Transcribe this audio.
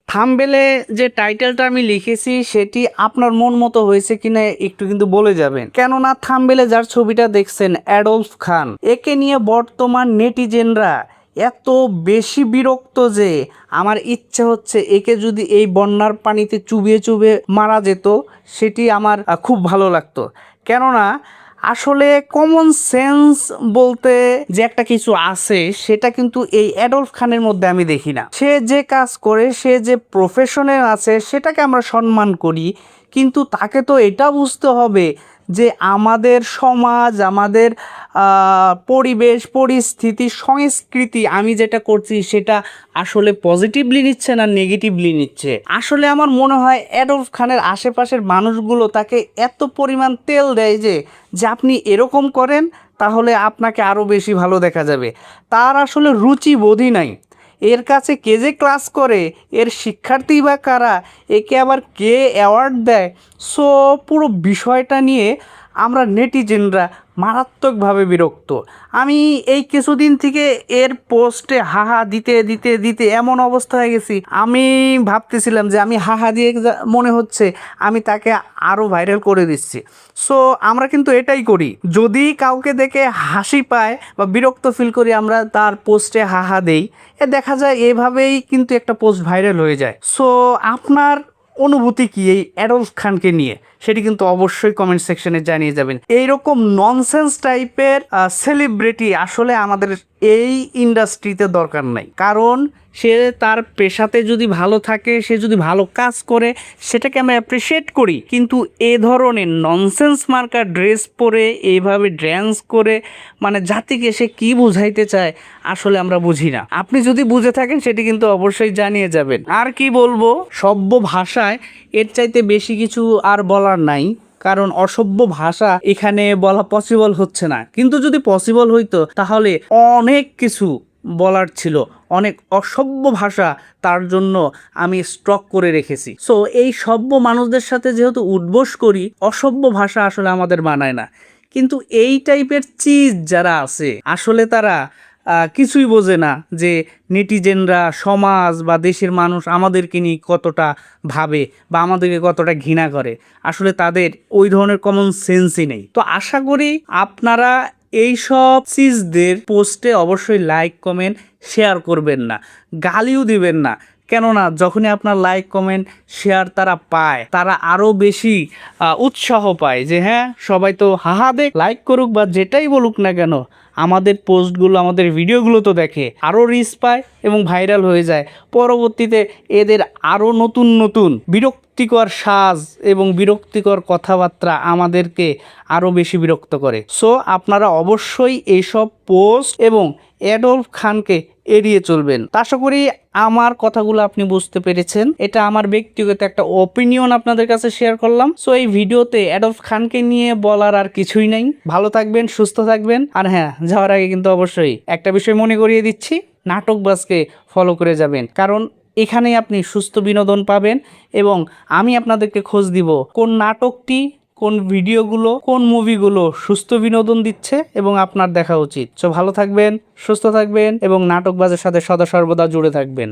থাম্বনেলে যে টাইটেলটা আমি লিখেছি সেটি আপনার মন মতো হয়েছে কিনা একটু কিন্তু বলে যাবেন। কেননা থাম্বনেলে যার ছবিটা দেখছেন অ্যাডলফ খান, একে নিয়ে বর্তমান নেটিজেনরা এত বেশি বিরক্ত যে আমার ইচ্ছে হচ্ছে একে যদি এই বন্যার পানিতে চুবিয়ে চুবিয়ে মারা যেত সেটি আমার খুব ভালো লাগতো। কেননা আসলে কমন সেন্স বলতে যে একটা কিছু আছে সেটা কিন্তু এই অ্যাডলফ খানের মধ্যে আমি দেখি না। সে যে কাজ করে, সে যে প্রফেশনে আছে সেটাকে আমরা সম্মান করি, কিন্তু তাকে তো এটা বুঝতে হবে যে আমাদের সমাজ, আমাদের পরিবেশ, পরিস্থিতি, সংস্কৃতি আমি যেটা করছি সেটা আসলে পজিটিভলি নিচ্ছে না নেগেটিভলি নিচ্ছে। আসলে আমার মনে হয় অ্যাডলফ খানের আশেপাশের মানুষগুলো তাকে এত পরিমাণ তেল দেয় যে আপনি এরকম করেন তাহলে আপনাকে আরও বেশি ভালো দেখা যাবে। তার আসলে রুচিবোধই নাই। এর কাছে কে যে ক্লাস করে, এর শিক্ষার্থী বা কারা, একে আবার কে অ্যাওয়ার্ড দেয়, সো পুরো বিষয়টা নিয়ে আমরা নেটিজেনরা মারাত্মকভাবে বিরক্ত। আমি এই কিছুদিন থেকে এর পোস্টে হাহা দিতে দিতে দিতে এমন অবস্থা হয়ে গেছি, আমি ভাবতেছিলাম যে আমি হাহা দিয়ে মনে হচ্ছে আমি তাকে আরও ভাইরাল করে দিচ্ছি। সো আমরা কিন্তু এটাই করি, যদি কাউকে দেখে হাসি পায় বা বিরক্ত ফিল করি আমরা তার পোস্টে হাহা দেই, দেখা যায় এভাবেই কিন্তু একটা পোস্ট ভাইরাল হয়ে যায়। সো আপনার অনুভূতি কি এই অ্যাডলফ খানকে নিয়ে সেটি কিন্তু অবশ্যই কমেন্ট সেকশনে জানিয়ে যাবেন। এইরকম ননসেন্স টাইপের সেলিব্রিটি আসলে আমাদের এই ইন্ডাস্ট্রিতে দরকার নাই। কারণ সে তার পেশাতে যদি ভালো থাকে, সে যদি ভালো কাজ করে সেটাকে আমরা অ্যাপ্রিসিয়েট করি, কিন্তু এ ধরনের ননসেন্স মার্কা ড্রেস পরে এইভাবে ড্যান্স করে মানে জাতিকে সে কি বুঝাইতে চায় আসলে আমরা বুঝি না। আপনি যদি বুঝে থাকেন সেটি কিন্তু অবশ্যই জানিয়ে যাবেন। আর কি বলবো, সভ্য ভাষায় এর চাইতে বেশি কিছু আর বলার নাই, কারণ অসভ্য ভাষা এখানে বলা পসিবল হচ্ছে না। কিন্তু যদি পসিবল হইতো তাহলে অনেক কিছু বলার ছিল, অনেক অসভ্য ভাষা তার জন্য আমি স্টক করে রেখেছি। সো এই সভ্য মানুষদের সাথে যেহেতু উঠবোস করি, অসভ্য ভাষা আসলে আমাদের মানায় না। কিন্তু এই টাইপের চিজ যারা আছে আসলে তারা কিছুই বোঝে না যে নেটিজেনরা, সমাজ বা দেশের মানুষ আমাদেরকে নিয়ে কতটা ভাবে বা আমাদেরকে কতটা ঘৃণা করে। আসলে তাদের ওই ধরনের কমন সেন্সই নেই। তো আশা করি আপনারা এই সব চিজদের পোস্টে অবশ্যই লাইক, কমেন্ট, শেয়ার করবেন না, গালিও দিবেন না। কেননা যখনই আপনার লাইক, কমেন্ট, শেয়ার তারা পায়, তারা আরও বেশি উৎসাহ পায় যে হ্যাঁ সবাই তো হাহা দেখ, লাইক করুক বা যেটাই বলুক না কেন, আমাদের পোস্টগুলো, আমাদের ভিডিওগুলো তো দেখে, আরও রিচ পায় এবং ভাইরাল হয়ে যায়। পরবর্তীতে এদের আরও নতুন নতুন বিরক্তিকর সাজ এবং বিরক্তিকর কথাবার্তা আমাদেরকে আরও বেশি বিরক্ত করে। সো আপনারা অবশ্যই এইসব পোস্ট এবং অ্যাডলফ খানকে এড়িয়ে চলবেন। আশা করি আমার কথাগুলো আপনি বুঝতে পেরেছেন। এটা আমার ব্যক্তিগত একটা ওপিনিয়ন আপনাদের কাছে শেয়ার করলাম। সো এই ভিডিওতে অ্যাডলফ খানকে নিয়ে বলার আর কিছুই নাই। ভালো থাকবেন, সুস্থ থাকবেন। আর হ্যাঁ, যাওয়ার আগে কিন্তু অবশ্যই একটা বিষয় মনে করিয়ে দিচ্ছি, নাটকবাজকে ফলো করে যাবেন, কারণ এখানেই আপনি সুস্থ বিনোদন পাবেন এবং আমি আপনাদেরকে খোঁজ দিব কোন নাটকটি, কোন ভিডিওগুলো, কোন মুভিগুলো সুস্থ বিনোদন দিচ্ছে এবং আপনার দেখা উচিত। সো ভালো থাকবেন, সুস্থ থাকবেন এবং নাটকবাজের সাথে সদা সর্বদা জুড়ে থাকবেন।